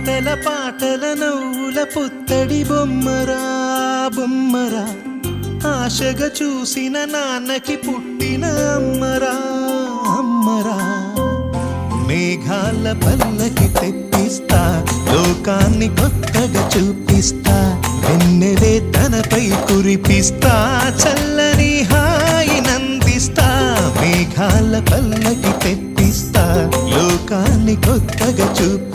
ఆటల పాటల నవ్వుల పుత్తడి బొమ్మరా బొమ్మరా ఆశగా చూసిన నాన్నకి పుట్టిన అమ్మరా అమ్మరా మేఘాల పల్లకి తెప్పిస్తా లోకాన్ని కొత్తగా చూపిస్తా వెన్నెలే తనపై కురిపిస్తా చల్లని హాయి నందిస్తా మేఘాల పల్లకి తెప్పిస్తా లోకాన్ని కొత్తగా చూపిస్తా